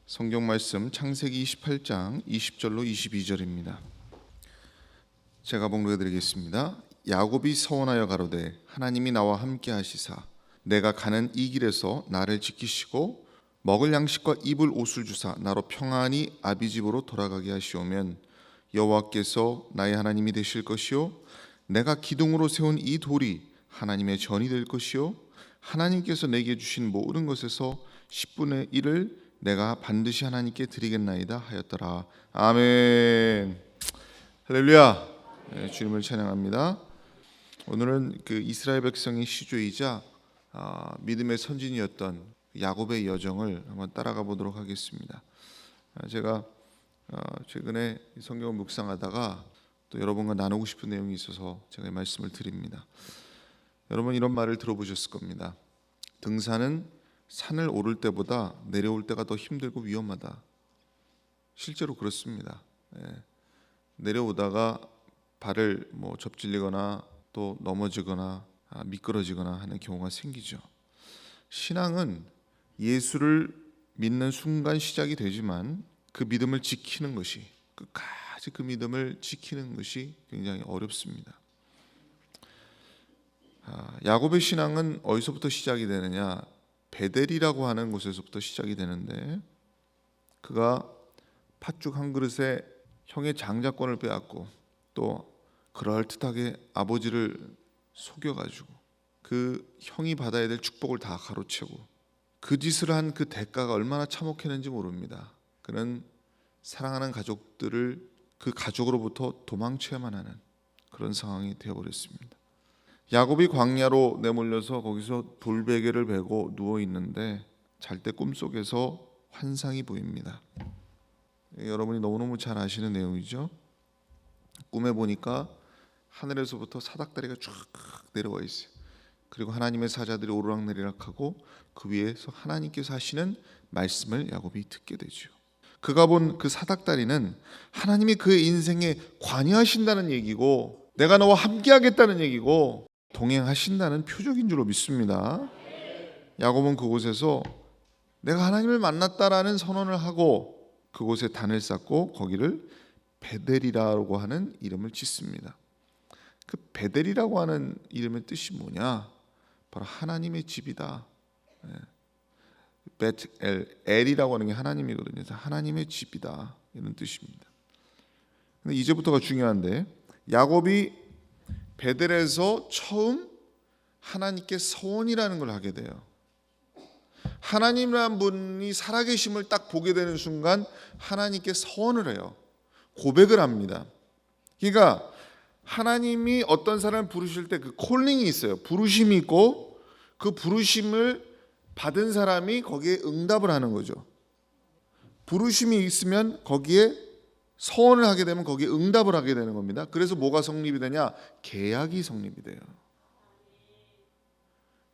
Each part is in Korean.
성경 말씀 창세기 28장 20절로 22절입니다. 제가 봉독해 드리겠습니다. 야곱이 서원하여 가로되 하나님이 나와 함께 하시사 내가 가는 이 길에서 나를 지키시고 먹을 양식과 입을 옷을 주사 나로 평안히 아비 집으로 돌아가게 하시오면 여호와께서 나의 하나님이 되실 것이요 내가 기둥으로 세운 이 돌이 하나님의 전이 될 것이요 하나님께서 내게 주신 모든 것에서 10분의 1을 내가 반드시 하나님께 드리겠나이다 하였더라. 아멘. 할렐루야. 네, 주님을 찬양합니다. 오늘은 그 이스라엘 백성의 시조이자 믿음의 선진이었던 야곱의 여정을 한번 따라가 보도록 하겠습니다. 제가 최근에 성경을 묵상하다가 또 여러분과 나누고 싶은 내용이 있어서 제가 이 말씀을 드립니다. 여러분 이런 말을 들어보셨을 겁니다. 등산은 산을 오를 때보다 내려올 때가 더 힘들고 위험하다. 실제로 그렇습니다. 내려오다가 발을 접질리거나 또 넘어지거나 미끄러지거나 하는 경우가 생기죠. 신앙은 예수를 믿는 순간 시작이 되지만 그 믿음을 지키는 것이 끝까지 그 믿음을 지키는 것이 굉장히 어렵습니다. 야곱의 신앙은 어디서부터 시작이 되느냐? 베델이라고 하는 곳에서부터 시작이 되는데 그가 팥죽 한 그릇에 형의 장자권을 빼앗고 또 그럴듯하게 아버지를 속여가지고 그 형이 받아야 될 축복을 다 가로채고 그 짓을 한 그 대가가 얼마나 참혹했는지 모릅니다. 그는 사랑하는 가족들을 그 가족으로부터 도망쳐야만 하는 그런 상황이 되어버렸습니다. 야곱이 광야로 내몰려서 거기서 돌베개를 베고 누워 있는데 잘 때 꿈속에서 환상이 보입니다. 여러분이 너무너무 잘 아시는 내용이죠. 꿈에 보니까 하늘에서부터 사닥다리가 쫙 내려와 있어요. 그리고 하나님의 사자들이 오르락내리락하고 그 위에서 하나님께서 하시는 말씀을 야곱이 듣게 되죠. 그가 본 그 사닥다리는 하나님이 그의 인생에 관여하신다는 얘기고 내가 너와 함께하겠다는 얘기고 동행하신다는 표적인 줄로 믿습니다. 야곱은 그곳에서 내가 하나님을 만났다라는 선언을 하고 그곳에 단을 쌓고 거기를 베델이라고 하는 이름을 짓습니다. 그 베델이라고 하는 이름의 뜻이 뭐냐? 바로 하나님의 집이다. 엘이라고 하는 게 하나님이거든요. 그래서 하나님의 집이다 이런 뜻입니다. 근데 이제부터가 중요한데 야곱이 베델에서 처음 하나님께 서원이라는 걸 하게 돼요. 하나님이라는 분이 살아계심을 딱 보게 되는 순간 하나님께 서원을 해요. 고백을 합니다. 그러니까 하나님이 어떤 사람을 부르실 때 그 콜링이 있어요. 부르심이 있고 그 부르심을 받은 사람이 거기에 응답을 하는 거죠. 부르심이 있으면 거기에 서원을 하게 되면 거기에 응답을 하게 되는 겁니다. 그래서 뭐가 성립이 되냐? 계약이 성립이 돼요.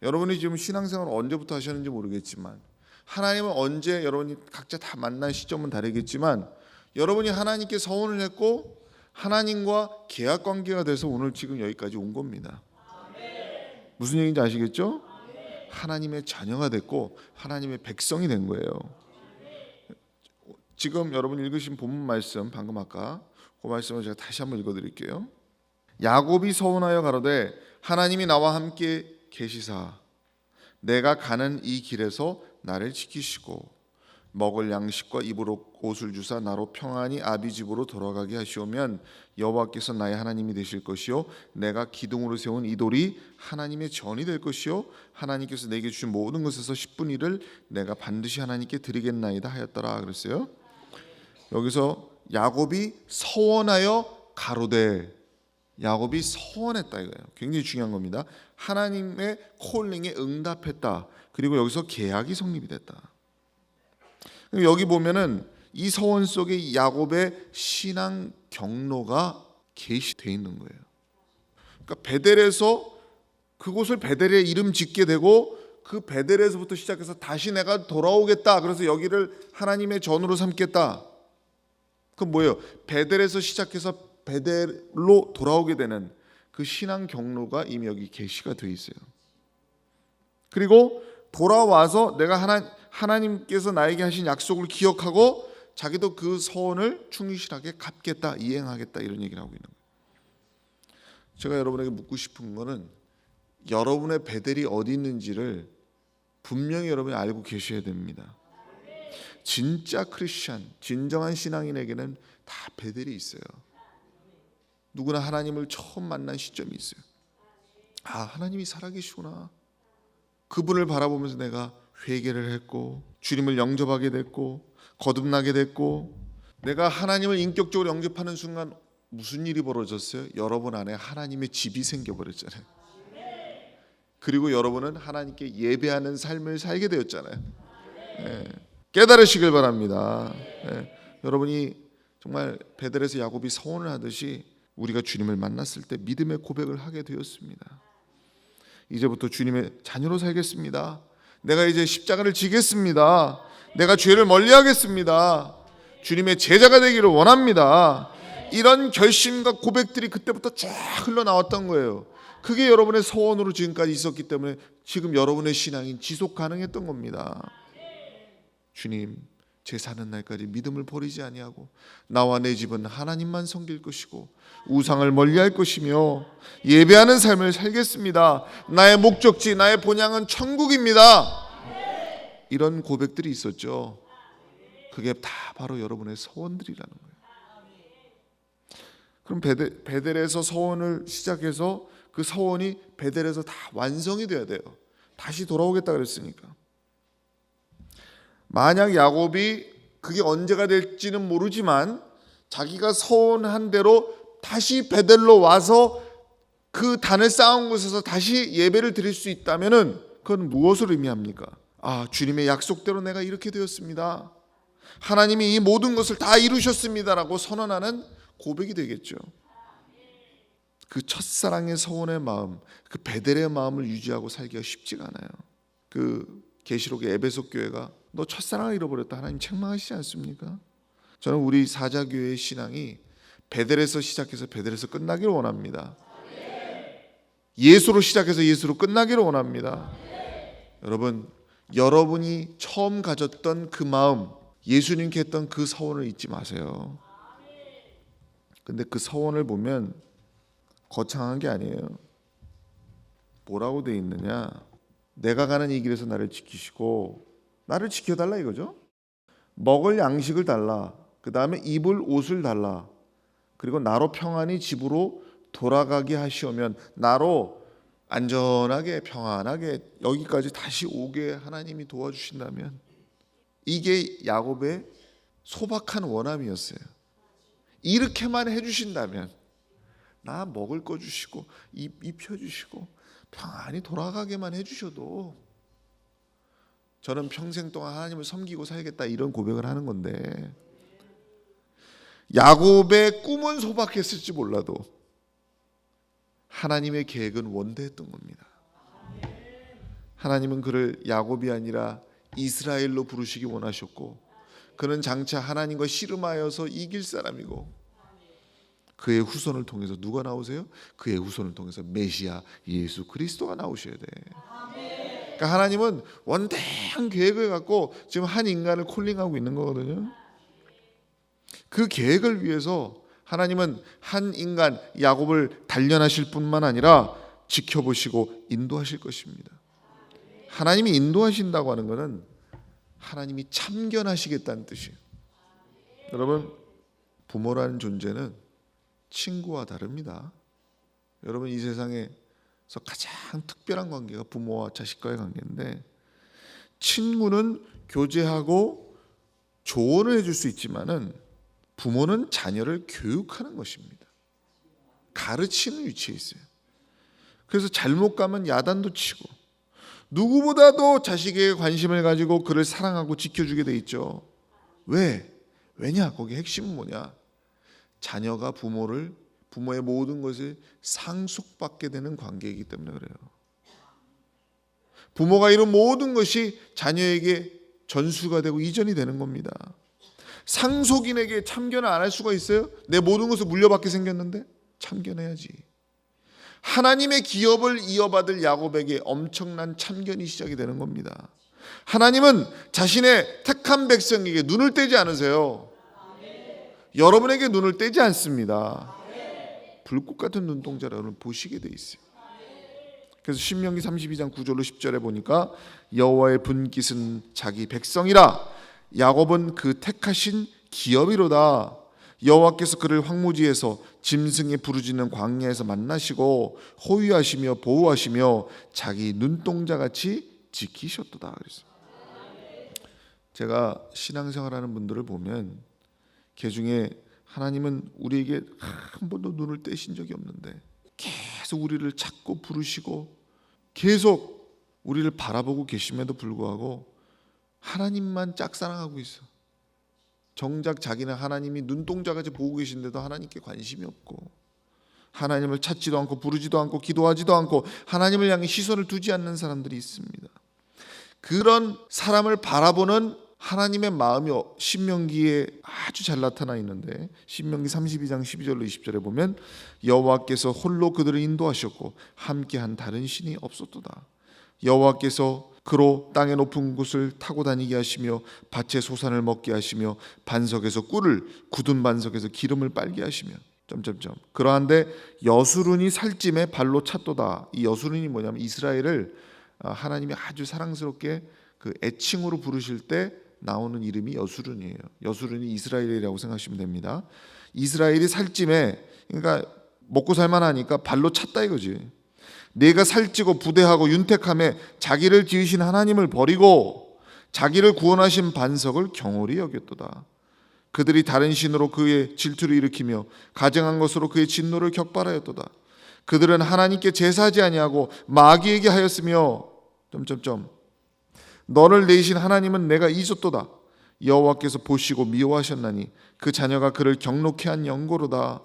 여러분이 지금 신앙생활을 언제부터 하셨는지 모르겠지만 하나님은 언제 여러분이 각자 다 만난 시점은 다르겠지만 여러분이 하나님께 서원을 했고 하나님과 계약 관계가 돼서 오늘 지금 여기까지 온 겁니다. 무슨 얘기인지 아시겠죠? 하나님의 자녀가 됐고 하나님의 백성이 된 거예요. 지금 여러분 읽으신 본문 말씀 방금 아까 그 말씀을 제가 다시 한번 읽어드릴게요. 야곱이 서원하여 가로되 하나님이 나와 함께 계시사 내가 가는 이 길에서 나를 지키시고 먹을 양식과 입을 옷을 주사 나로 평안히 아비 집으로 돌아가게 하시오면 여호와께서 나의 하나님이 되실 것이요 내가 기둥으로 세운 이 돌이 하나님의 전이 될 것이요 하나님께서 내게 주신 모든 것에서 10분의 1을 내가 반드시 하나님께 드리겠나이다 하였더라 그랬어요. 여기서 야곱이 서원하여 가로되 야곱이 서원했다 이거예요. 굉장히 중요한 겁니다. 하나님의 콜링에 응답했다. 그리고 여기서 계약이 성립이 됐다. 여기 보면은 이 서원 속에 야곱의 신앙 경로가 계시되어 있는 거예요. 그러니까 베델에서 그곳을 베델의 이름 짓게 되고 그 베델에서부터 시작해서 다시 내가 돌아오겠다. 그래서 여기를 하나님의 전으로 삼겠다. 그건 뭐예요? 베델에서 시작해서 베델로 돌아오게 되는 그 신앙 경로가 이미 여기 계시가 되어 있어요. 그리고 돌아와서 내가 하나님께서 나에게 하신 약속을 기억하고 자기도 그 소원을 충실하게 갚겠다, 이행하겠다 이런 얘기를 하고 있는 거예요. 제가 여러분에게 묻고 싶은 거는 여러분의 베델이 어디 있는지를 분명히 여러분이 알고 계셔야 됩니다. 진짜 크리스찬, 진정한 신앙인에게는 다 베델이 있어요. 누구나 하나님을 처음 만난 시점이 있어요. 아, 하나님이 살아계시구나. 그분을 바라보면서 내가 회개를 했고 주님을 영접하게 됐고 거듭나게 됐고, 내가 하나님을 인격적으로 영접하는 순간 무슨 일이 벌어졌어요? 여러분 안에 하나님의 집이 생겨버렸잖아요. 그리고 여러분은 하나님께 예배하는 삶을 살게 되었잖아요. 네. 깨달으시길 바랍니다. 네. 여러분이 정말 베델에서 야곱이 서원을 하듯이 우리가 주님을 만났을 때 믿음의 고백을 하게 되었습니다. 이제부터 주님의 자녀로 살겠습니다. 내가 이제 십자가를 지겠습니다. 내가 죄를 멀리하겠습니다. 주님의 제자가 되기를 원합니다. 이런 결심과 고백들이 그때부터 쫙 흘러나왔던 거예요. 그게 여러분의 소원으로 지금까지 있었기 때문에 지금 여러분의 신앙이 지속 가능했던 겁니다. 주님, 제 사는 날까지 믿음을 버리지 아니하고 나와 내 집은 하나님만 섬길 것이고 우상을 멀리할 것이며 예배하는 삶을 살겠습니다. 나의 목적지, 나의 본향은 천국입니다. 이런 고백들이 있었죠. 그게 다 바로 여러분의 소원들이라는 거예요. 그럼 베델에서 소원을 시작해서 그 소원이 베델에서 다 완성이 돼야 돼요. 다시 돌아오겠다 그랬으니까. 만약 야곱이 그게 언제가 될지는 모르지만 자기가 소원한 대로 다시 베델로 와서 그 단을 쌓은 곳에서 다시 예배를 드릴 수 있다면은 그건 무엇을 의미합니까? 아, 주님의 약속대로 내가 이렇게 되었습니다. 하나님이 이 모든 것을 다 이루셨습니다라고 선언하는 고백이 되겠죠. 그 첫사랑의 소원의 마음, 그 베델의 마음을 유지하고 살기가 쉽지가 않아요. 그 계시록의 에베소 교회가 너 첫사랑을 잃어버렸다, 하나님 책망하시지 않습니까? 저는 우리 사자교회의 신앙이 베델에서 시작해서 베델에서 끝나기를 원합니다. 예수로 시작해서 예수로 끝나기를 원합니다. 여러분, 여러분이 처음 가졌던 그 마음, 예수님께 했던 그 서원을 잊지 마세요. 근데 그 서원을 보면 거창한 게 아니에요. 뭐라고 돼 있느냐? 내가 가는 이 길에서 나를 지키시고, 나를 지켜달라 이거죠. 먹을 양식을 달라, 그 다음에 입을 옷을 달라, 그리고 나로 평안히 집으로 돌아가게 하시오면, 나로 안전하게 평안하게 여기까지 다시 오게 하나님이 도와주신다면, 이게 야곱의 소박한 원함이었어요. 이렇게만 해주신다면, 나 먹을 거 주시고 입혀주시고 평안히 돌아가게만 해주셔도 저는 평생 동안 하나님을 섬기고 살겠다, 이런 고백을 하는 건데, 야곱의 꿈은 소박했을지 몰라도 하나님의 계획은 원대했던 겁니다. 하나님은 그를 야곱이 아니라 이스라엘로 부르시기 원하셨고, 그는 장차 하나님과 씨름하여서 이길 사람이고, 그의 후손을 통해서 누가 나오세요? 그의 후손을 통해서 메시아 예수 그리스도가 나오셔야 돼. 그러니까 하나님은 원대한 계획을 갖고 지금 한 인간을 콜링하고 있는 거거든요. 그 계획을 위해서 하나님은 한 인간 야곱을 단련하실 뿐만 아니라 지켜보시고 인도하실 것입니다. 하나님이 인도하신다고 하는 것은 하나님이 참견하시겠다는 뜻이에요. 여러분, 부모라는 존재는 친구와 다릅니다. 여러분, 이 세상에서 가장 특별한 관계가 부모와 자식과의 관계인데, 친구는 교제하고 조언을 해줄 수 있지만은 부모는 자녀를 교육하는 것입니다. 가르치는 위치에 있어요. 그래서 잘못 가면 야단도 치고, 누구보다도 자식에게 관심을 가지고 그를 사랑하고 지켜주게 돼 있죠. 왜냐? 거기 핵심은 뭐냐? 자녀가 부모의 모든 것을 상속받게 되는 관계이기 때문에 그래요. 부모가 이룬 모든 것이 자녀에게 전수가 되고 이전이 되는 겁니다. 상속인에게 참견을 안 할 수가 있어요? 내 모든 것을 물려받게 생겼는데 참견해야지. 하나님의 기업을 이어받을 야곱에게 엄청난 참견이 시작이 되는 겁니다. 하나님은 자신의 택한 백성에게 눈을 떼지 않으세요. 여러분에게 눈을 떼지 않습니다. 불꽃 같은 눈동자를 여러분 보시게 돼 있어요. 그래서 신명기 32장 9절로 10절에 보니까 여호와의 분깃은 자기 백성이라 야곱은 그 택하신 기업이로다. 여호와께서 그를 황무지에서 짐승이 부르짖는 광야에서 만나시고 호위하시며 보호하시며 자기 눈동자같이 지키셨도다. 그랬어요. 제가 신앙생활하는 분들을 보면 그 중에 하나님은 우리에게 한 번도 눈을 떼신 적이 없는데 계속 우리를 찾고 부르시고 계속 우리를 바라보고 계심에도 불구하고 하나님만 짝사랑하고 있어. 정작 자기는 하나님이 눈동자같이 보고 계신데도 하나님께 관심이 없고 하나님을 찾지도 않고 부르지도 않고 기도하지도 않고 하나님을 향해 시선을 두지 않는 사람들이 있습니다. 그런 사람을 바라보는 하나님의 마음이 신명기에 아주 잘 나타나 있는데 신명기 32장 12절로 20절에 보면 여호와께서 홀로 그들을 인도하셨고 함께한 다른 신이 없었도다. 여호와께서 그로 땅의 높은 곳을 타고 다니게 하시며 밭의 소산을 먹게 하시며 반석에서 꿀을 굳은 반석에서 기름을 빨게 하시며 그러한데 여수룬이 살찜에 발로 찼도다. 이 여수룬이 뭐냐면 이스라엘을 하나님이 아주 사랑스럽게 그 애칭으로 부르실 때 나오는 이름이 여수룬이에요. 여수룬이 이스라엘이라고 생각하시면 됩니다. 이스라엘이 살찜에 그러니까 먹고 살만하니까 발로 찼다 이거지. 내가 살찌고 부대하고 윤택함에 자기를 지으신 하나님을 버리고 자기를 구원하신 반석을 경홀히 여겼도다. 그들이 다른 신으로 그의 질투를 일으키며 가증한 것으로 그의 진노를 격발하였도다. 그들은 하나님께 제사하지 아니하고 마귀에게 하였으며 너를 내신 하나님은 내가 잊었도다. 여호와께서 보시고 미워하셨나니 그 자녀가 그를 경록케 한 영고로다.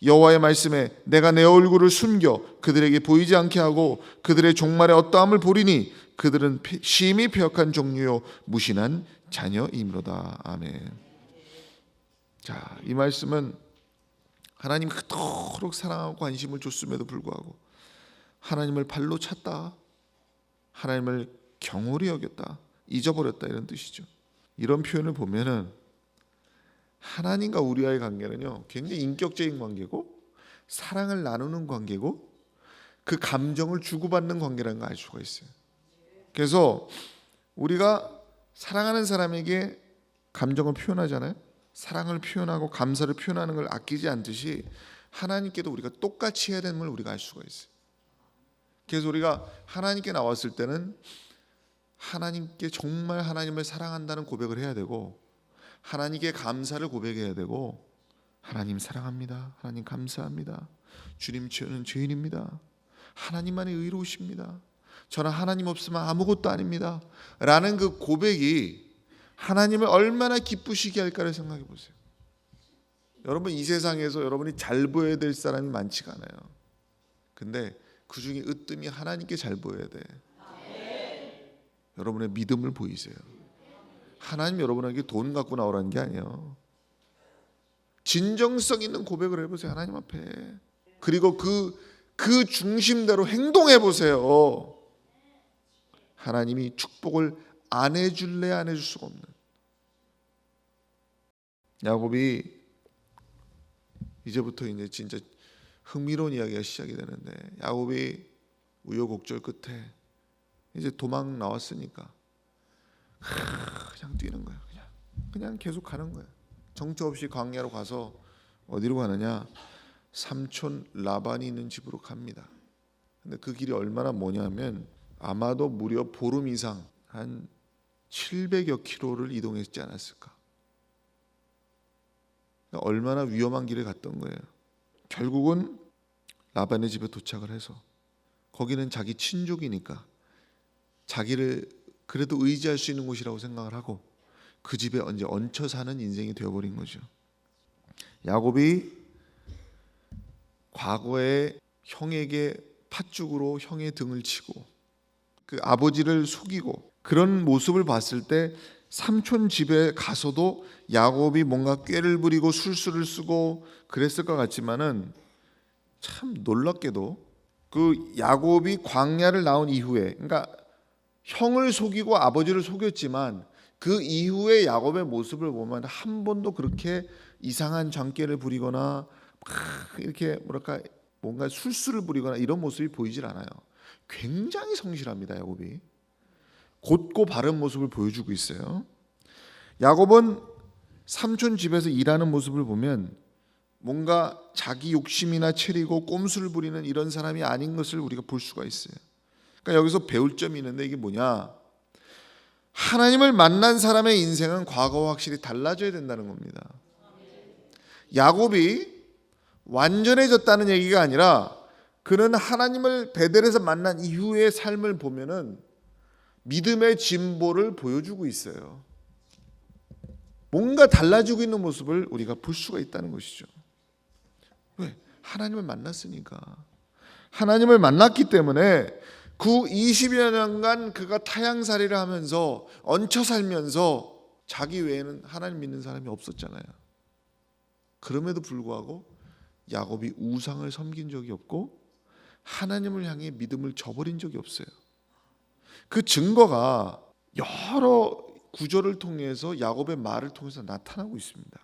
여호와의 말씀에 내가 내 얼굴을 숨겨 그들에게 보이지 않게 하고 그들의 종말에 어떠함을 보리니 그들은 심히 패역한 종류요 무신한 자녀이므로다. 아멘. 자, 이 말씀은 하나님 그토록 사랑하고 관심을 줬음에도 불구하고 하나님을 발로 찼다, 하나님을 경홀히 여겼다, 잊어버렸다 이런 뜻이죠. 이런 표현을 보면은 하나님과 우리와의 관계는요 굉장히 인격적인 관계고 사랑을 나누는 관계고 그 감정을 주고받는 관계라는 걸 알 수가 있어요. 그래서 우리가 사랑하는 사람에게 감정을 표현하잖아요. 사랑을 표현하고 감사를 표현하는 걸 아끼지 않듯이 하나님께도 우리가 똑같이 해야 되는 걸 우리가 알 수가 있어요. 그래서 우리가 하나님께 나왔을 때는 하나님께 정말 하나님을 사랑한다는 고백을 해야 되고 하나님께 감사를 고백해야 되고 하나님 사랑합니다. 하나님 감사합니다. 주님 저는 죄인입니다. 하나님만이 의로우십니다. 저는 하나님 없으면 아무것도 아닙니다. 라는 그 고백이 하나님을 얼마나 기쁘시게 할까를 생각해 보세요. 여러분 이 세상에서 여러분이 잘 보여야 될 사람이 많지가 않아요. 근데 그 중에 으뜸이 하나님께 잘 보여야 돼. 여러분의 믿음을 보이세요. 하나님 여러분에게 돈 갖고 나오라는 게 아니에요. 진정성 있는 고백을 해보세요. 하나님 앞에. 그리고 그 중심대로 행동해 보세요. 하나님이 축복을 안 해줄래 안 해줄 수가 없는. 야곱이 이제부터 이제 진짜 흥미로운 이야기가 시작이 되는데 야곱이 우여곡절 끝에 이제 도망 나왔으니까 그냥 뛰는 거야. 그냥 계속 가는 거야. 정처 없이 광야로 가서 어디로 가느냐? 삼촌 라반이 있는 집으로 갑니다. 근데 그 길이 얼마나 뭐냐면 아마도 무려 보름 이상 한 700여 킬로를 이동했지 않았을까? 얼마나 위험한 길을 갔던 거예요. 결국은 라반의 집에 도착을 해서 거기는 자기 친족이니까 자기를 그래도 의지할 수 있는 곳이라고 생각을 하고 그 집에 이제 얹혀 사는 인생이 되어버린 거죠. 야곱이 과거에 형에게 팥죽으로 형의 등을 치고 그 아버지를 속이고 그런 모습을 봤을 때 삼촌 집에 가서도 야곱이 뭔가 꾀를 부리고 술수를 쓰고 그랬을 것 같지만은 참 놀랍게도 그 야곱이 광야를 나온 이후에 그러니까 형을 속이고 아버지를 속였지만 그 이후에 야곱의 모습을 보면 한 번도 그렇게 이상한 장깨를 부리거나 막 이렇게 뭐랄까 뭔가 술수를 부리거나 이런 모습이 보이질 않아요. 굉장히 성실합니다. 야곱이 곧고 바른 모습을 보여주고 있어요. 야곱은 삼촌 집에서 일하는 모습을 보면 뭔가 자기 욕심이나 체리고 꼼수를 부리는 이런 사람이 아닌 것을 우리가 볼 수가 있어요. 그러니까 여기서 배울 점이 있는데 이게 뭐냐? 하나님을 만난 사람의 인생은 과거와 확실히 달라져야 된다는 겁니다. 야곱이 완전해졌다는 얘기가 아니라 그는 하나님을 베델에서 만난 이후의 삶을 보면은 믿음의 진보를 보여주고 있어요. 뭔가 달라지고 있는 모습을 우리가 볼 수가 있다는 것이죠. 왜? 하나님을 만났으니까. 하나님을 만났기 때문에 그 20여 년간 그가 타향살이를 하면서 얹혀 살면서 자기 외에는 하나님 믿는 사람이 없었잖아요. 그럼에도 불구하고 야곱이 우상을 섬긴 적이 없고 하나님을 향해 믿음을 저버린 적이 없어요. 그 증거가 여러 구절을 통해서 야곱의 말을 통해서 나타나고 있습니다.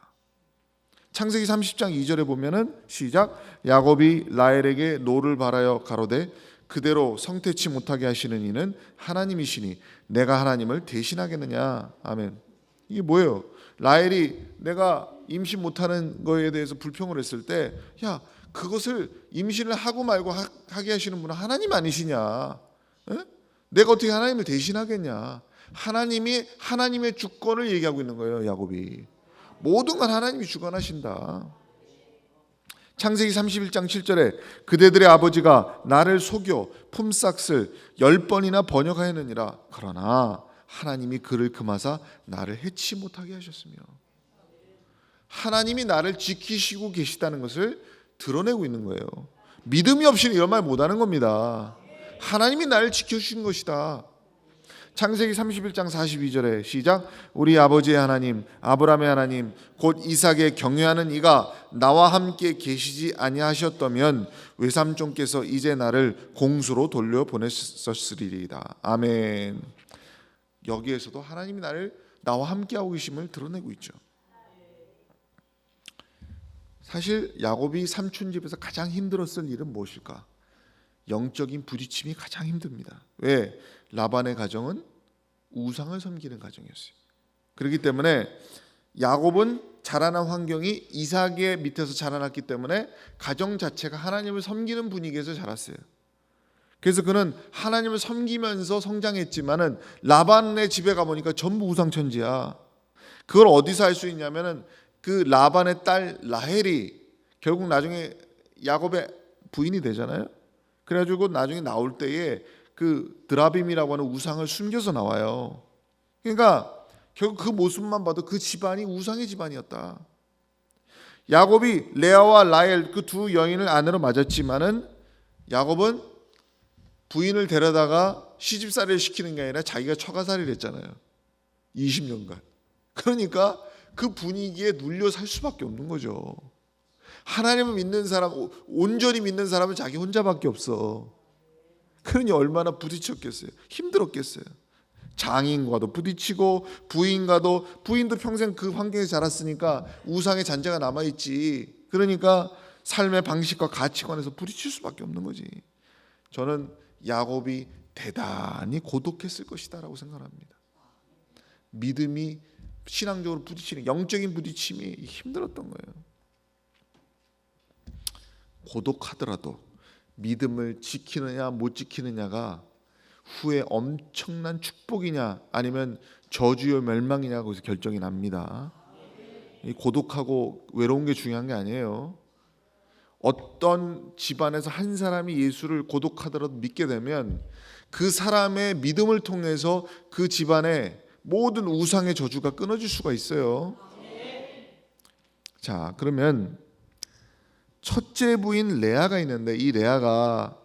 창세기 30장 2절에 보면은 시작. 야곱이 라헬에게 노를 바라여 가로되 그대로 성태치 못하게 하시는 이는 하나님이시니 내가 하나님을 대신하겠느냐. 아멘. 이게 뭐예요? 라헬이 내가 임신 못하는 거에 대해서 불평을 했을 때 야 그것을 임신을 하고 말고 하게 하시는 분은 하나님 아니시냐? 에? 내가 어떻게 하나님을 대신하겠냐? 하나님이 하나님의 주권을 얘기하고 있는 거예요. 야곱이 모든 건 하나님이 주관하신다. 창세기 31장 7절에 그대들의 아버지가 나를 속여 품삯을 10번이나 번역하였느니라. 그러나 하나님이 그를 금하사 나를 해치 못하게 하셨으며 하나님이 나를 지키시고 계시다는 것을 드러내고 있는 거예요. 믿음이 없이는 이런 말 못하는 겁니다. 하나님이 나를 지켜주신 것이다. 창세기 31장 42절에 시작. 우리 아버지의 하나님 아브라함의 하나님 곧 이삭의 경외하는 이가 나와 함께 계시지 아니하셨다면 외삼촌께서 이제 나를 공수로 돌려보냈었으리이다. 아멘. 여기에서도 하나님이 나와 함께하고 계심을 드러내고 있죠. 사실 야곱이 삼촌 집에서 가장 힘들었을 일은 무엇일까? 영적인 부딪힘이 가장 힘듭니다. 왜? 라반의 가정은 우상을 섬기는 가정이었어요. 그렇기 때문에 야곱은 자라난 환경이 이삭의 밑에서 자라났기 때문에 가정 자체가 하나님을 섬기는 분위기에서 자랐어요. 그래서 그는 하나님을 섬기면서 성장했지만은 라반의 집에 가보니까 전부 우상천지야. 그걸 어디서 알 수 있냐면은 그 라반의 딸 라헬이 결국 나중에 야곱의 부인이 되잖아요. 그래가지고 나중에 나올 때에 그 드라빔이라고 하는 우상을 숨겨서 나와요. 그러니까 결국 그 모습만 봐도 그 집안이 우상의 집안이었다. 야곱이 레아와 라헬 그 두 여인을 아내로 맞았지만은 야곱은 부인을 데려다가 시집살이를 시키는 게 아니라 자기가 처가살이를 했잖아요. 20년간. 그러니까 그 분위기에 눌려 살 수밖에 없는 거죠. 하나님을 믿는 사람, 온전히 믿는 사람은 자기 혼자밖에 없어. 그러니 얼마나 부딪혔겠어요. 힘들었겠어요. 장인과도 부딪히고 부인도 평생 그 환경에서 자랐으니까 우상의 잔재가 남아있지. 그러니까 삶의 방식과 가치관에서 부딪힐 수밖에 없는 거지. 저는 야곱이 대단히 고독했을 것이다 라고 생각합니다. 믿음이 신앙적으로 부딪히는 영적인 부딪힘이 힘들었던 거예요. 고독하더라도 믿음을 지키느냐 못 지키느냐가 후에 엄청난 축복이냐 아니면 저주요 멸망이냐 거기서 결정이 납니다. 이 고독하고 외로운 게 중요한 게 아니에요. 어떤 집안에서 한 사람이 예수를 고독하더라도 믿게 되면 그 사람의 믿음을 통해서 그 집안의 모든 우상의 저주가 끊어질 수가 있어요. 자, 그러면 첫째 부인 레아가 있는데 이 레아가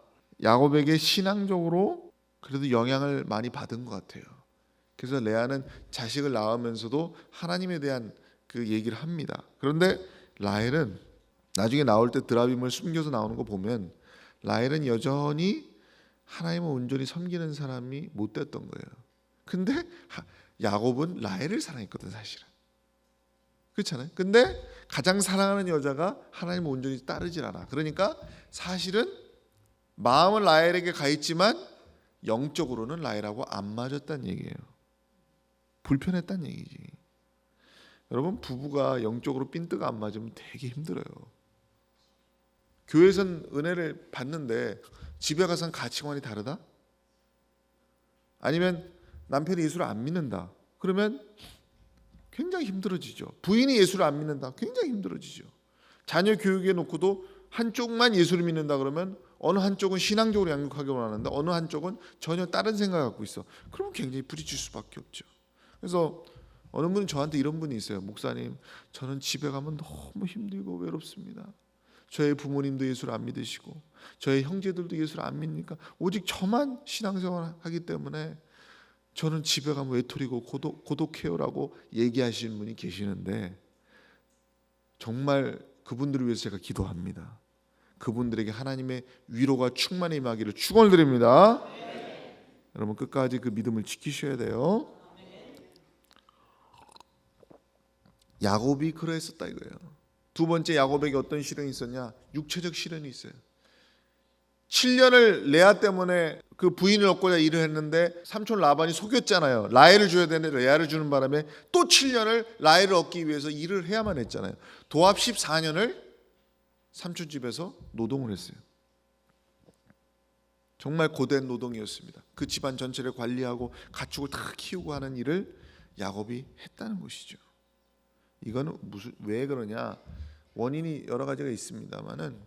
야곱에게 신앙적으로 그래도 영향을 많이 받은 것 같아요. 그래서 레아는 자식을 낳으면서도 하나님에 대한 그 얘기를 합니다. 그런데 라헬은 나중에 나올 때 드라빔을 숨겨서 나오는 거 보면 라헬은 여전히 하나님을 온전히 섬기는 사람이 못 됐던 거예요. 근데 야곱은 라헬을 사랑했거든 사실은. 그렇잖아요. 근데 가장 사랑하는 여자가 하나님을 온전히 따르질 않아. 그러니까 사실은 마음은 라헬에게 가 있지만 영적으로는 라헬하고 안 맞았다는 얘기예요. 불편했다는 얘기지. 여러분, 부부가 영적으로 핀트가 안 맞으면 되게 힘들어요. 교회에선 은혜를 받는데 집에 가서는 가치관이 다르다? 아니면 남편이 예수를 안 믿는다. 그러면 굉장히 힘들어지죠. 부인이 예수를 안 믿는다. 굉장히 힘들어지죠. 자녀 교육에 놓고도 한쪽만 예수를 믿는다 그러면 어느 한쪽은 신앙적으로 양육하기 원하는데 어느 한쪽은 전혀 다른 생각을 갖고 있어. 그러면 굉장히 부딪힐 수밖에 없죠. 그래서 어느 분은 저한테 이런 분이 있어요. 목사님, 저는 집에 가면 너무 힘들고 외롭습니다. 저의 부모님도 예수를 안 믿으시고 저의 형제들도 예수를 안 믿으니까 오직 저만 신앙생활을 하기 때문에 저는 집에 가면 외톨이고 고독해요라고 얘기하시는 분이 계시는데 정말 그분들을 위해서 제가 기도합니다. 그분들에게 하나님의 위로가 충만히 임하기를 축원드립니다. 여러분 끝까지 그 믿음을 지키셔야 돼요. 야곱이 그러했었다 이거예요. 두 번째 야곱에게 어떤 시련이 있었냐? 육체적 시련이 있어요. 7년을 레아 때문에 그 부인을 얻고자 일을 했는데 삼촌 라반이 속였잖아요. 라헬을 줘야 되는데 레아를 주는 바람에 또 7년을 라헬을 얻기 위해서 일을 해야만 했잖아요. 도합 14년을 삼촌 집에서 노동을 했어요. 정말 고된 노동이었습니다. 그 집안 전체를 관리하고 가축을 다 키우고 하는 일을 야곱이 했다는 것이죠. 이거는 왜 그러냐? 원인이 여러 가지가 있습니다만은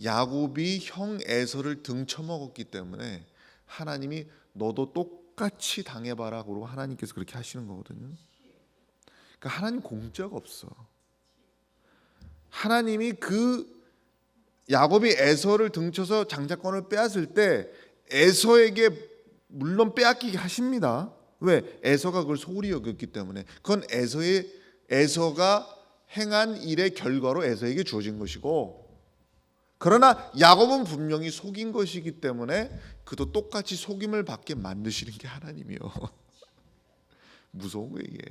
야곱이 형 에서를 등쳐먹었기 때문에 하나님이 너도 똑같이 당해봐라 그러고 하나님께서 그렇게 하시는 거거든요. 그러니까 하나님 공짜가 없어. 하나님이 그 야곱이 에서를 등쳐서 장자권을 빼앗을 때 에서에게 물론 빼앗기게 하십니다. 왜? 에서가 그걸 소홀히 여겼기 때문에. 그건 에서가 행한 일의 결과로 에서에게 주어진 것이고, 그러나 야곱은 분명히 속인 것이기 때문에 그도 똑같이 속임을 받게 만드시는 게 하나님이요. 무서운 거예요 이게.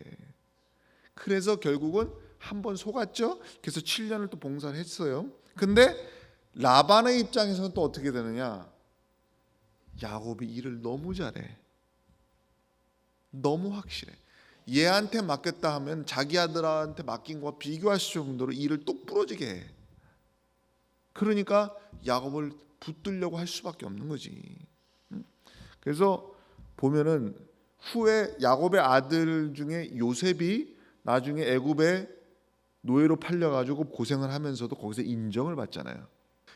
그래서 결국은 한 번 속았죠. 그래서 7년을 또 봉사를 했어요. 근데 라반의 입장에서는 또 어떻게 되느냐? 야곱이 일을 너무 잘해. 너무 확실해. 얘한테 맡겼다 하면 자기 아들한테 맡긴 것과 비교할 정도로 일을 똑부러지게 해. 그러니까 야곱을 붙들려고 할 수밖에 없는 거지. 그래서 보면은 후에 야곱의 아들 중에 요셉이 나중에 애굽에 노예로 팔려가지고 고생을 하면서도 거기서 인정을 받잖아요.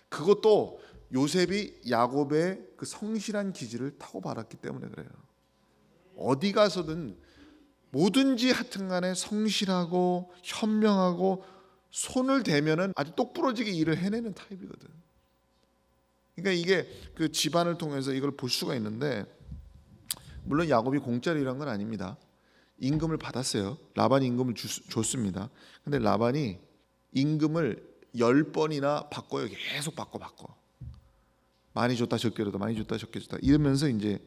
그것도 요셉이 야곱의 그 성실한 기질을 타고 받았기 때문에 그래요. 어디 가서든 뭐든지 하여튼간에 성실하고 현명하고 손을 대면은 아주 똑부러지게 일을 해내는 타입이거든. 그러니까 이게 그 집안을 통해서 이걸 볼 수가 있는데, 물론 야곱이 공짜로 일한 건 아닙니다. 임금을 받았어요. 라반이 임금을 줬습니다. 근데 라반이 임금을 10번이나 바꿔요. 계속 바꿔. 많이 줬다 적게 줬다, 많이 줬다 적게 줬다 이러면서 이제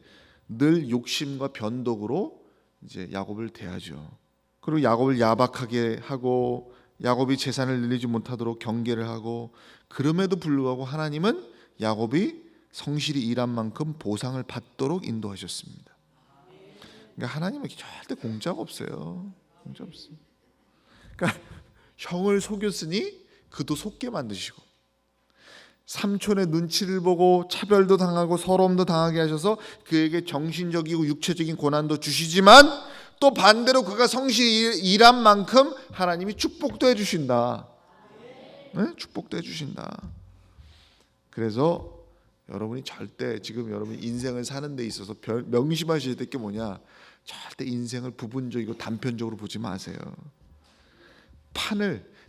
늘 욕심과 변덕으로 이제 야곱을 대하죠. 그리고 야곱을 야박하게 하고 야곱이 재산을 늘리지 못하도록 경계를 하고, 그럼에도 불구하고 하나님은 야곱이 성실히 일한 만큼 보상을 받도록 인도하셨습니다. 그러니까 하나님은 절대 공짜가 없어요. 공짜 없어요. 그러니까 형을 속였으니 그도 속게 만드시고, 삼촌의 눈치를 보고 차별도 당하고 서러움도 당하게 하셔서 그에게 정신적이고 육체적인 고난도 주시지만 또 반대로 그가 성실히 일한 만큼 하나님이 축복도 해주신다. 네? 축복도 해주신다. 그래서 여러분이 절대 지금 여러분 인생을 사는 데 있어서 명심하셔야 될 게 뭐냐? 절대 인생을 부분적이고 단편적으로 보지 마세요.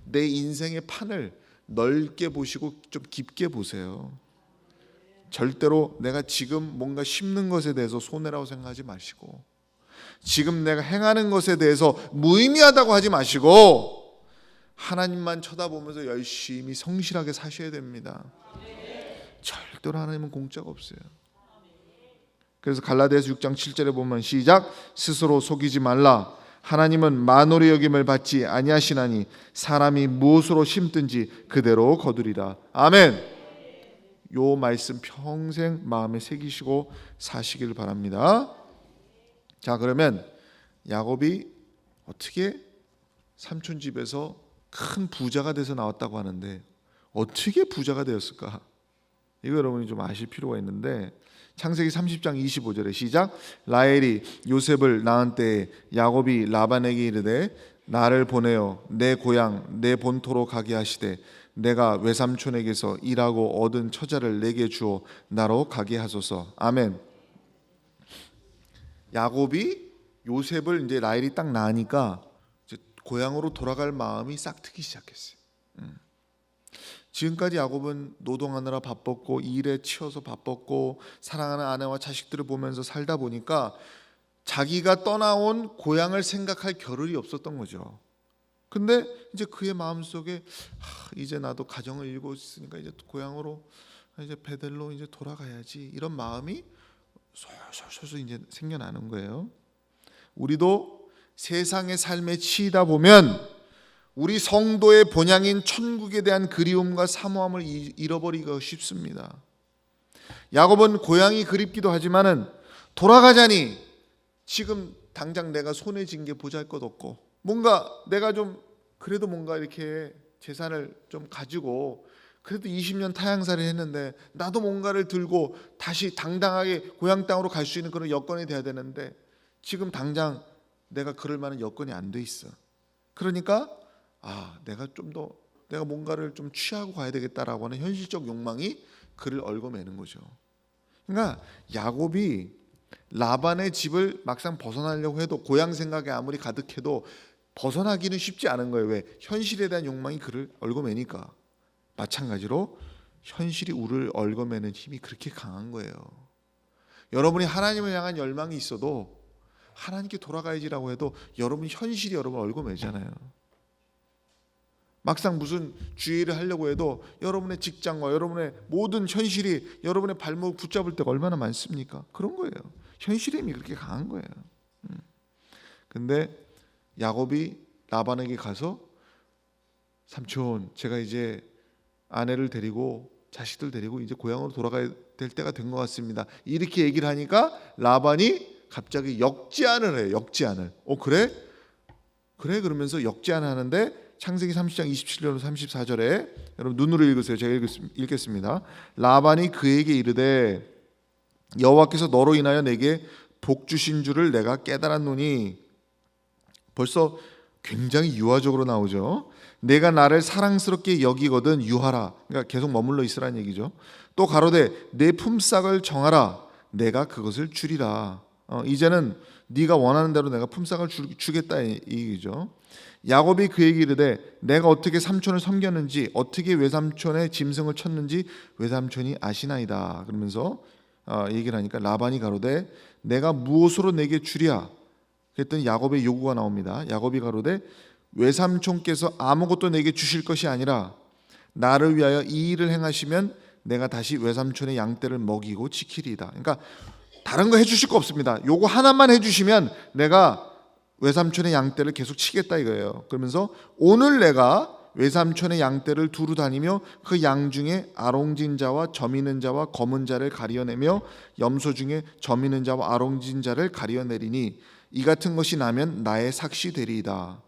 내 인생의 판을 넓게 보시고 좀 깊게 보세요. 절대로 내가 지금 뭔가 심는 것에 대해서 손해라고 생각하지 마시고, 지금 내가 행하는 것에 대해서 무의미하다고 하지 마시고 하나님만 쳐다보면서 열심히 성실하게 사셔야 됩니다. 절대 절대로 하나님은 공짜가 없어요. 그래서 갈라디아서 6장 7절에 보면 시작, 스스로 속이지 말라. 하나님은 만홀의 여김을 받지 아니하시나니 사람이 무엇으로 심든지 그대로 거두리라. 아멘. 요 말씀 평생 마음에 새기시고 사시길 바랍니다. 자, 그러면 야곱이 어떻게 삼촌 집에서 큰 부자가 돼서 나왔다고 하는데 어떻게 부자가 되었을까? 이거 여러분이 좀 아실 필요가 있는데 창세기 30장 25절에 시작, 라헬이 요셉을 낳은 때에 야곱이 라반에게 이르되 나를 보내어 내 고향 내 본토로 가게 하시되 내가 외삼촌에게서 일하고 얻은 처자를 내게 주어 나로 가게 하소서. 아멘. 야곱이 요셉을 이제 라헬이 딱 낳으니까 이제 고향으로 돌아갈 마음이 싹 트기 시작했어요. 지금까지 야곱은 노동하느라 바빴고 일에 치여서 바빴고 사랑하는 아내와 자식들을 보면서 살다 보니까 자기가 떠나온 고향을 생각할 겨를이 없었던 거죠. 근데 이제 그의 마음속에 이제 나도 가정을 이루고 있으니까 이제 고향으로 이제 베델로 이제 돌아가야지, 이런 마음이 솔솔솔 이제 생겨나는 거예요. 우리도 세상의 삶에 치이다 보면 우리 성도의 본향인 천국에 대한 그리움과 사모함을 잃어버리기가 쉽습니다. 야곱은 고향이 그립기도 하지만은 돌아가자니 지금 당장 내가 손에 쥔 게 보잘것없고 뭔가 내가 좀 그래도 뭔가 이렇게 재산을 좀 가지고 그래도 20년 타향살이를 했는데 나도 뭔가를 들고 다시 당당하게 고향 땅으로 갈 수 있는 그런 여건이 돼야 되는데 지금 당장 내가 그럴 만한 여건이 안 돼 있어. 그러니까 내가 뭔가를 좀 취하고 가야 되겠다라고 하는 현실적 욕망이 그를 얽어매는 거죠. 그러니까 야곱이 라반의 집을 막상 벗어나려고 해도 고향 생각에 아무리 가득해도 벗어나기는 쉽지 않은 거예요. 왜? 현실에 대한 욕망이 그를 얽어매니까. 마찬가지로 현실이 우리를 얽어매는 힘이 그렇게 강한 거예요. 여러분이 하나님을 향한 열망이 있어도 하나님께 돌아가야지라고 해도 여러분 현실이 여러분을 얽어매잖아요. 막상 무슨 주의를 하려고 해도 여러분의 직장과 여러분의 모든 현실이 여러분의 발목을 붙잡을 때가 얼마나 많습니까? 그런 거예요. 현실의 힘이 그렇게 강한 거예요. 근데 야곱이 라반에게 가서 삼촌, 제가 이제 아내를 데리고 자식들 데리고 이제 고향으로 돌아가야 될 때가 된 것 같습니다. 이렇게 얘기를 하니까 라반이 갑자기 역제안을 해요. 역제안을. 그래? 그러면서 역제안하는데 창세기 30장 27절 34절에 여러분 눈으로 읽으세요. 제가 읽겠습니다. 라반이 그에게 이르되 여호와께서 너로 인하여 내게 복 주신 줄을 내가 깨달았노니, 벌써 굉장히 유화적으로 나오죠. 내가 나를 사랑스럽게 여기거든 유하라. 그러니까 계속 머물러 있으라는 얘기죠. 또 가로되 내 품삯을 정하라. 내가 그것을 주리라. 이제는 네가 원하는 대로 내가 품삯을 주겠다 이 얘기죠. 야곱이 그에게 이르되 내가 어떻게 삼촌을 섬겼는지 어떻게 외삼촌의 짐승을 쳤는지 외삼촌이 아시나이다. 그러면서 얘기를 하니까 라반이 가로되 내가 무엇으로 내게 주랴. 그랬더니 야곱의 요구가 나옵니다. 야곱이 가로되 외삼촌께서 아무것도 내게 주실 것이 아니라 나를 위하여 이 일을 행하시면 내가 다시 외삼촌의 양떼를 먹이고 지키리이다. 그러니까 다른 거 해주실 거 없습니다. 요거 하나만 해주시면 내가 외삼촌의 양떼를 계속 치겠다 이거예요. 그러면서 오늘 내가 외삼촌의 양떼를 두루 다니며 그 양 중에 아롱진 자와 점이는 자와 검은 자를 가려내며 염소 중에 점이는 자와 아롱진 자를 가려내리니 이 같은 것이 나면 나의 삭시 되리이다.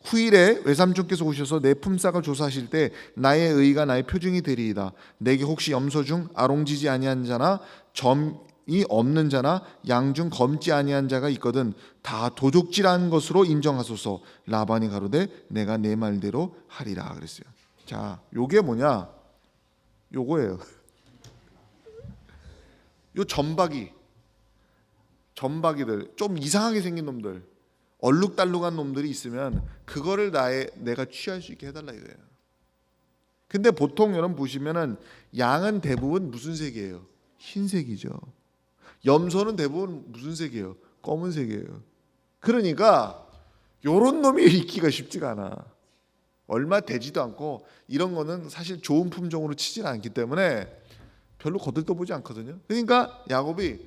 후일에 외삼촌께서 오셔서 내 품삯을 조사하실 때 나의 의가 나의 표징이 되리이다. 내게 혹시 염소 중 아롱지지 아니한 자나 점이 없는 자나 양 중 검지 아니한 자가 있거든 다 도적질한 것으로 인정하소서. 라반이 가로되 내가 내 말대로 하리라 그랬어요. 자, 요게 뭐냐? 요거예요. 요 점박이들 좀 이상하게 생긴 놈들, 얼룩달룩한 놈들이 있으면 그거를 내가 취할 수 있게 해달라 이거예요. 근데 보통 여러분 보시면은 양은 대부분 무슨 색이에요? 흰색이죠. 염소는 대부분 무슨 색이에요? 검은색이에요. 그러니까 요런 놈이 있기가 쉽지가 않아. 얼마 되지도 않고 이런 거는 사실 좋은 품종으로 치지는 않기 때문에 별로 거들떠보지 않거든요. 그러니까 야곱이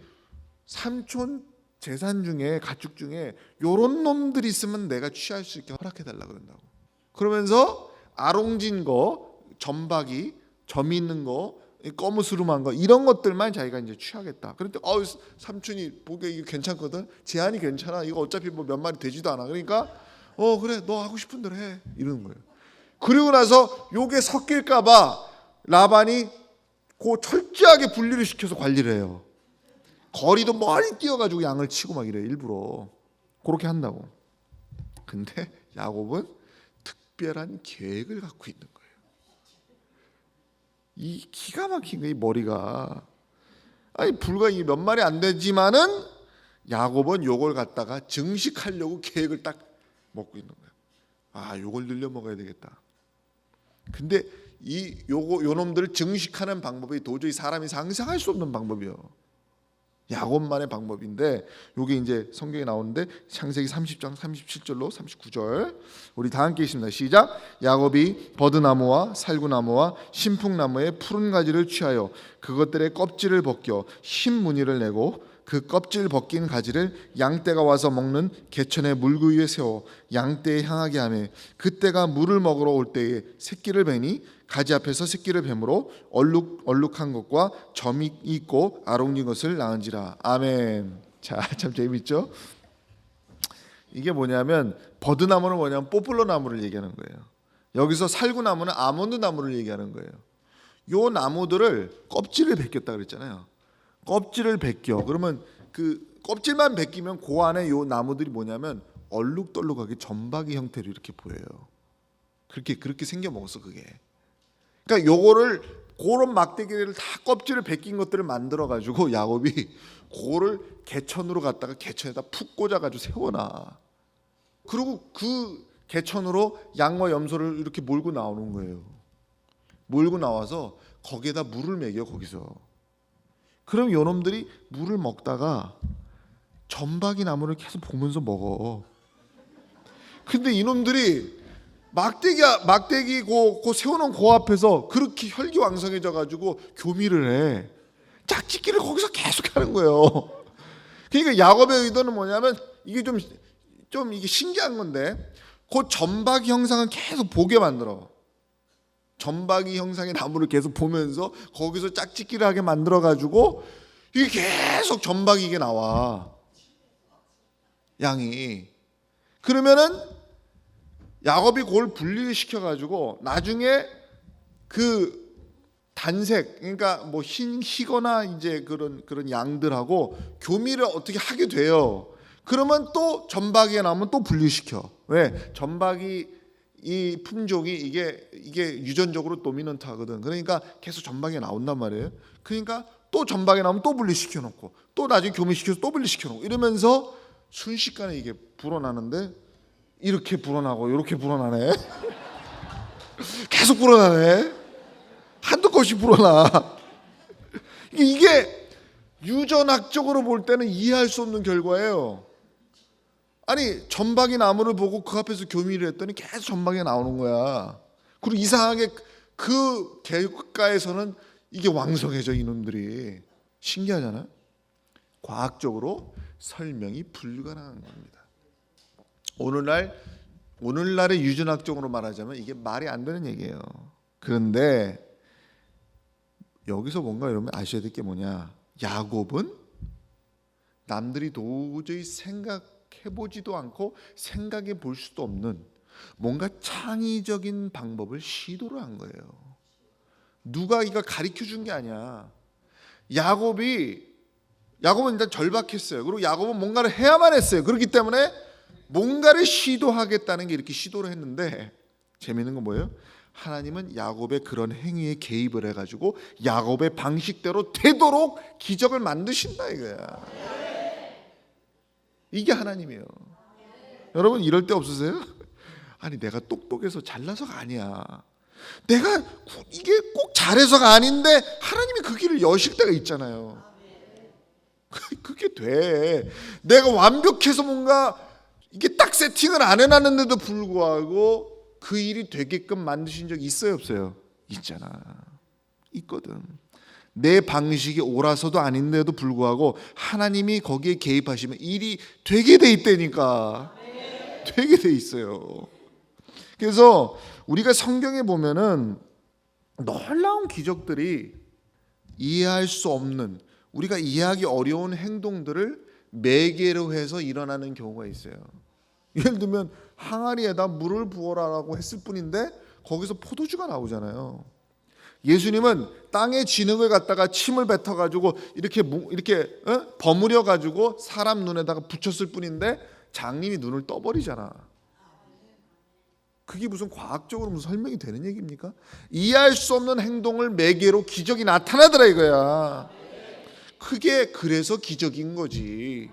삼촌 재산 중에 가축 중에 요런 놈들이 있으면 내가 취할 수 있게 허락해달라 그런다고. 그러면서 아롱진 거, 점박이, 점이 있는 거, 거무스름한 거 이런 것들만 자기가 이제 취하겠다. 그런데 삼촌이 보기에 이게 괜찮거든. 제한이 괜찮아. 이거 어차피 뭐 몇 마리 되지도 않아. 그러니까 그래 너 하고 싶은 대로 해 이러는 거예요. 그리고 나서 요게 섞일까봐 라반이 철저하게 분리를 시켜서 관리를 해요. 거리도 멀리 뛰어가지고 양을 치고 막 이래요. 일부러 그렇게 한다고. 근데 야곱은 특별한 계획을 갖고 있는 거예요. 이 기가 막힌 거예요. 이 머리가 불과 몇 마리 안 되지만은 야곱은 요걸 갖다가 증식하려고 계획을 딱 먹고 있는 거예요. 요걸 늘려 먹어야 되겠다. 근데 요 놈들을 증식하는 방법이 도저히 사람이 상상할 수 없는 방법이에요. 야곱만의 방법인데 요게 이제 성경에 나오는데 창세기 30장 37절로 39절 우리 다 함께 읽습니다. 시작. 야곱이 버드나무와 살구나무와 신풍나무의 푸른 가지를 취하여 그것들의 껍질을 벗겨 흰 무늬를 내고 그 껍질 벗긴 가지를 양떼가 와서 먹는 개천의 물구 위에 세워 양떼에 향하게 하며 그때가 물을 먹으러 올 때에 새끼를 베니 가지 앞에서 새끼를 뱀으로 얼룩한 것과 점이 있고 아롱진 것을 낳은지라. 아멘. 자, 참 재밌죠? 이게 뭐냐면 버드나무는 뭐냐면 포플러 나무를 얘기하는 거예요. 여기서 살구나무는 아몬드 나무를 얘기하는 거예요. 요 나무들을 껍질을 벗겼다 그랬잖아요. 껍질을 벗겨. 그러면 그 껍질만 벗기면 그 안에 요 나무들이 뭐냐면 얼룩덜룩하게 점박이 형태로 이렇게 보여요. 그렇게 생겨 먹었어 그게. 그러니까 요거를 그런 막대기를 다 껍질을 벗긴 것들을 만들어 가지고 야곱이 그거를 개천으로 갖다가 개천에다 푹 꽂아 가지고 세워놔. 그리고 그 개천으로 양과 염소를 이렇게 몰고 나오는 거예요. 몰고 나와서 거기에다 물을 먹여 거기서. 그럼 요놈들이 물을 먹다가 점박이 나무를 계속 보면서 먹어. 근데 이놈들이 막대기 고 세워놓은 고 앞에서 그렇게 혈기왕성해져 가지고 교미를 해. 짝짓기를 거기서 계속 하는 거예요. 그러니까 야곱의 의도는 뭐냐면 이게 좀 이게 신기한 건데 그 점박이 형상은 계속 보게 만들어. 점박이 형상의 나무를 계속 보면서 거기서 짝짓기를 하게 만들어 가지고 이게 계속 점박이 이게 나와. 양이. 그러면은 야곱이 그걸 분리를 시켜가지고 나중에 그 단색, 그러니까 뭐 희거나 이제 그런 양들하고 교미를 어떻게 하게 돼요. 그러면 또 점박이가 나오면 또 분리시켜. 왜? 점박이 이 품종이 이게 유전적으로 도미넌트하거든. 그러니까 계속 점박이가 나온단 말이에요. 그러니까 또 점박이 나오면 또 분리시켜 놓고 또 나중에 교미시켜서 또 분리시켜 놓고 이러면서 순식간에 이게 불어나는데. 이렇게 불어나고 이렇게 불어나네. 계속 불어나네. 한두 건씩 불어나. 이게 유전학적으로 볼 때는 이해할 수 없는 결과예요. 아니 점박이 나무를 보고 그 앞에서 교미를 했더니 계속 점박이 나오는 거야. 그리고 이상하게 그 계가에서는 이게 왕성해져 이놈들이. 신기하잖아. 과학적으로 설명이 불가능한 겁니다. 오늘날의 유전학적으로 말하자면 이게 말이 안 되는 얘기예요. 그런데 여기서 뭔가 여러분 아셔야 될 게 뭐냐? 야곱은 남들이 도저히 생각해보지도 않고 생각해 볼 수도 없는 뭔가 창의적인 방법을 시도를 한 거예요. 누가 이거 가르쳐 준 게 아니야. 야곱은 일단 절박했어요. 그리고 야곱은 뭔가를 해야만 했어요. 그렇기 때문에 뭔가를 시도하겠다는 게 이렇게 시도를 했는데 재미있는 건 뭐예요? 하나님은 야곱의 그런 행위에 개입을 해가지고 야곱의 방식대로 되도록 기적을 만드신다 이거야. 이게 하나님이에요. 여러분 이럴 때 없으세요? 아니 내가 똑똑해서 잘나서가 아니야. 내가 이게 꼭 잘해서가 아닌데 하나님이 그 길을 여실 때가 있잖아요. 그게 돼. 내가 완벽해서 뭔가 이게 딱 세팅을 안 해놨는데도 불구하고 그 일이 되게끔 만드신 적 있어요 없어요? 있잖아. 있거든. 내 방식이 옳아서도 아닌데도 불구하고 하나님이 거기에 개입하시면 일이 되게 돼 있다니까. 되게 돼 있어요. 그래서 우리가 성경에 보면은 놀라운 기적들이 이해할 수 없는, 우리가 이해하기 어려운 행동들을 매개로 해서 일어나는 경우가 있어요. 예를 들면 항아리에다 물을 부어라라고 했을 뿐인데 거기서 포도주가 나오잖아요. 예수님은 땅에 진흙을 갖다가 침을 뱉어가지고 이렇게 버무려가지고 사람 눈에다가 붙였을 뿐인데 장님이 눈을 떠버리잖아. 그게 무슨 과학적으로 무슨 설명이 되는 얘기입니까? 이해할 수 없는 행동을 매개로 기적이 나타나더라 이거야. 그게 그래서 기적인 거지.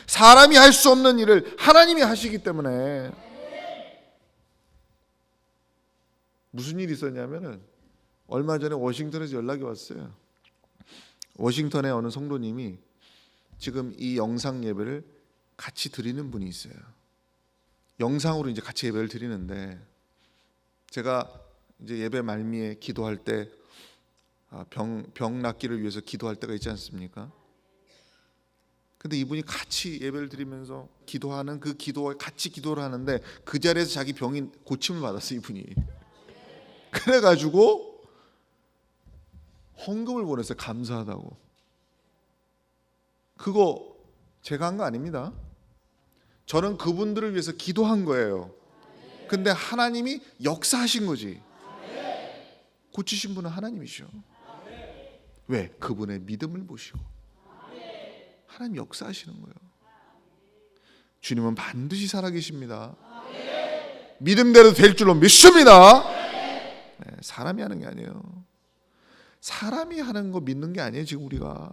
사람이 할 수 없는 일을 하나님이 하시기 때문에. 무슨 일이 있었냐면은 얼마 전에 워싱턴에서 연락이 왔어요. 워싱턴의 어느 성도님이 지금 이 영상 예배를 같이 드리는 분이 있어요. 영상으로 이제 같이 예배를 드리는데 제가 이제 예배 말미에 기도할 때 병 낫기를 위해서 기도할 때가 있지 않습니까? 근데 이분이 같이 예배를 드리면서 기도하는 그 기도에 같이 기도를 하는데 그 자리에서 자기 병이 고침을 받았어 이분이. 그래가지고 헌금을 보냈어요. 감사하다고. 그거 제가 한 거 아닙니다. 저는 그분들을 위해서 기도한 거예요. 근데 하나님이 역사하신 거지. 고치신 분은 하나님이시죠. 왜? 그분의 믿음을 보시고 하나님 역사하시는 거예요. 주님은 반드시 살아계십니다. 믿음대로 될 줄로 믿습니다. 네, 사람이 하는 게 아니에요. 사람이 하는 거 믿는 게 아니에요. 지금 우리가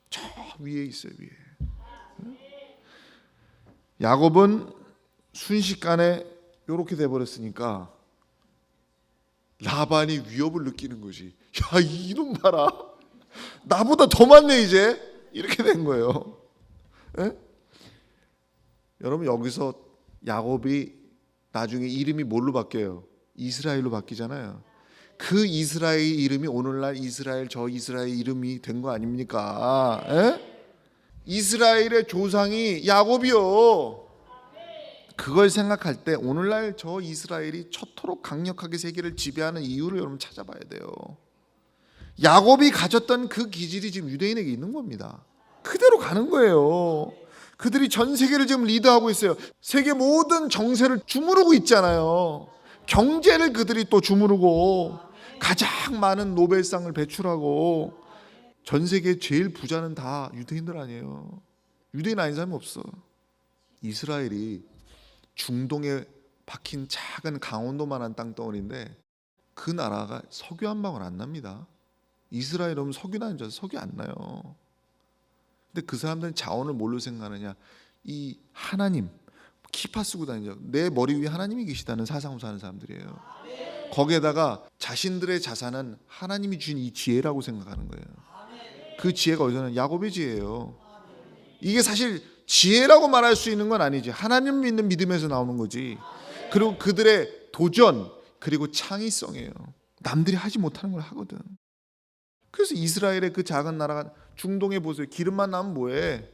저 위에 있어요. 위에. 야곱은 순식간에 이렇게 돼버렸으니까 라반이 위협을 느끼는 거지. 야, 이놈 봐라. 나보다 더 많네 이제. 이렇게 된 거예요. 에? 여러분 여기서 야곱이 나중에 이름이 뭘로 바뀌어요? 이스라엘로 바뀌잖아요. 그 이스라엘 이름이 오늘날 이스라엘 저 이스라엘 이름이 된 거 아닙니까? 에? 이스라엘의 조상이 야곱이요. 그걸 생각할 때 오늘날 저 이스라엘이 초토록 강력하게 세계를 지배하는 이유를 여러분 찾아봐야 돼요. 야곱이 가졌던 그 기질이 지금 유대인에게 있는 겁니다. 그대로 가는 거예요. 그들이 전 세계를 지금 리드하고 있어요. 세계 모든 정세를 주무르고 있잖아요. 경제를 그들이 또 주무르고 가장 많은 노벨상을 배출하고 전 세계 제일 부자는 다 유대인들 아니에요. 유대인 아닌 사람이 없어. 이스라엘이 중동에 박힌 작은 강원도만한 땅덩어리인데 그 나라가 석유 한 방울 안 납니다. 이스라엘 오면 석유 나는 줄 알아서 석유 안 나요. 근데 그 사람들은 자원을 뭘로 생각하느냐? 이 하나님 키파 쓰고 다니죠. 내 머리 위에 하나님이 계시다는 사상으로 사는 사람들이에요. 거기에다가 자신들의 자산은 하나님이 주신 이 지혜라고 생각하는 거예요. 그 지혜가 어디서는 야곱의 지혜예요. 이게 사실 지혜라고 말할 수 있는 건 아니지. 하나님 믿는 믿음에서 나오는 거지. 그리고 그들의 도전 그리고 창의성이에요. 남들이 하지 못하는 걸 하거든. 그래서 이스라엘의 그 작은 나라가 중동에 보세요. 기름만 나면 뭐해?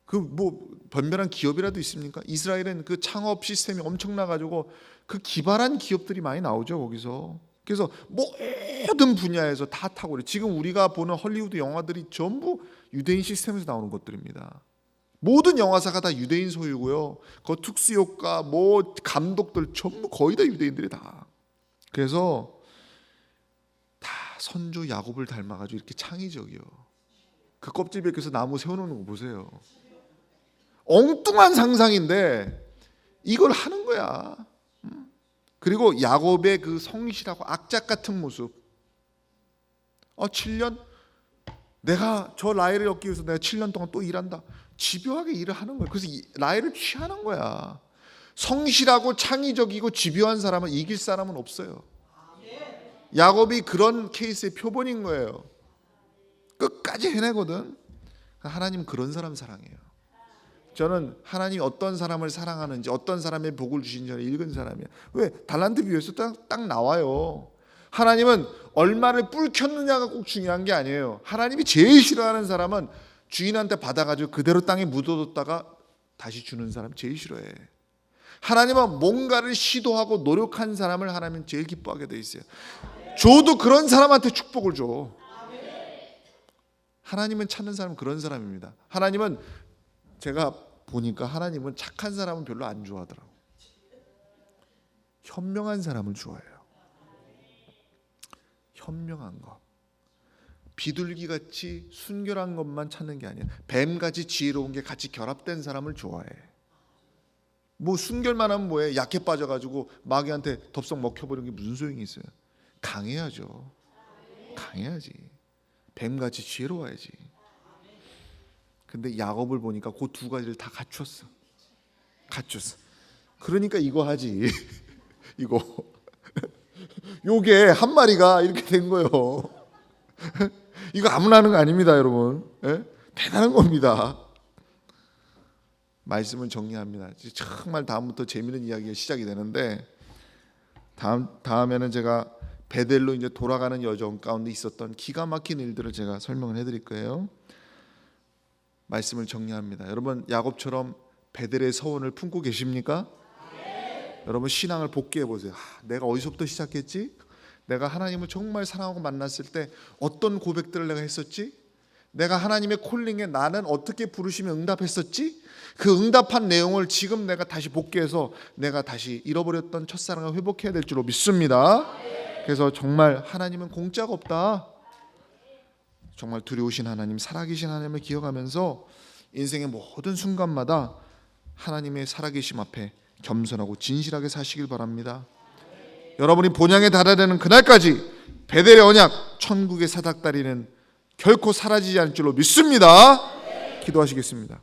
그 뭐 변변한 기업이라도 있습니까? 이스라엘은 그 창업 시스템이 엄청나가지고 그 기발한 기업들이 많이 나오죠 거기서. 그래서 모든 분야에서 다 타고 그래. 지금 우리가 보는 헐리우드 영화들이 전부 유대인 시스템에서 나오는 것들입니다. 모든 영화사가 다 유대인 소유고요. 그 특수효과, 뭐 감독들 전부 거의 다 유대인들이 다. 그래서 다 선조 야곱을 닮아가지고 이렇게 창의적이요. 그 껍질 벗겨서 나무 세워놓는 거 보세요. 엉뚱한 상상인데 이걸 하는 거야. 그리고 야곱의 그 성실하고 악작 같은 모습. 7년? 내가 저 라헬을 얻기 위해서 내가 7년 동안 또 일한다. 집요하게 일을 하는 거야. 그래서 라헬을 취하는 거야. 성실하고 창의적이고 집요한 사람은 이길 사람은 없어요. 야곱이 그런 케이스의 표본인 거예요. 끝까지 해내거든. 하나님 그런 사람 사랑해요. 저는 하나님이 어떤 사람을 사랑하는지 어떤 사람의 복을 주신지 읽은 사람이에요. 왜? 달란트 비유에서 딱 나와요. 하나님은 얼마를 뿔켰느냐가 꼭 중요한 게 아니에요. 하나님이 제일 싫어하는 사람은 주인한테 받아가지고 그대로 땅에 묻어뒀다가 다시 주는 사람 제일 싫어해. 하나님은 뭔가를 시도하고 노력한 사람을 하나님은 제일 기뻐하게 돼 있어요. 줘도 그런 사람한테 축복을 줘. 하나님은 찾는 사람은 그런 사람입니다. 하나님은 제가 보니까 하나님은 착한 사람은 별로 안 좋아하더라고. 현명한 사람을 좋아해요. 현명한 것, 비둘기같이 순결한 것만 찾는 게 아니에요. 뱀같이 지혜로운 게 같이 결합된 사람을 좋아해. 뭐 순결만 하면 뭐해? 약해 빠져가지고 마귀한테 덥석 먹혀버리는 게 무슨 소용이 있어요? 강해야죠. 강해야지. 뱀같이 지혜로워야지. 근데 야곱을 보니까 그 두 가지를 다 갖췄어. 그러니까 이거 하지. 이거 요게 한 마리가 이렇게 된 거예요. 이거 아무나 하는 거 아닙니다, 여러분. 예? 대단한 겁니다. 말씀을 정리합니다. 정말 다음부터 재미있는 이야기가 시작이 되는데 다음에는 제가 베델로 이제 돌아가는 여정 가운데 있었던 기가 막힌 일들을 제가 설명을 해드릴 거예요. 말씀을 정리합니다. 여러분 야곱처럼 베델의 서원을 품고 계십니까? 여러분 신앙을 복귀해 보세요. 내가 어디서부터 시작했지? 내가 하나님을 정말 사랑하고 만났을 때 어떤 고백들을 내가 했었지? 내가 하나님의 콜링에 나는 어떻게 부르시면 응답했었지? 그 응답한 내용을 지금 내가 다시 복귀해서 내가 다시 잃어버렸던 첫사랑을 회복해야 될 줄로 믿습니다. 그래서 정말 하나님은 공짜가 없다. 정말 두려우신 하나님, 살아계신 하나님을 기억하면서 인생의 모든 순간마다 하나님의 살아계심 앞에 겸손하고 진실하게 사시길 바랍니다. 여러분이 본향에 달아내는 그날까지 베델의 언약, 천국의 사닥다리는 결코 사라지지 않을 줄로 믿습니다. 기도하시겠습니다.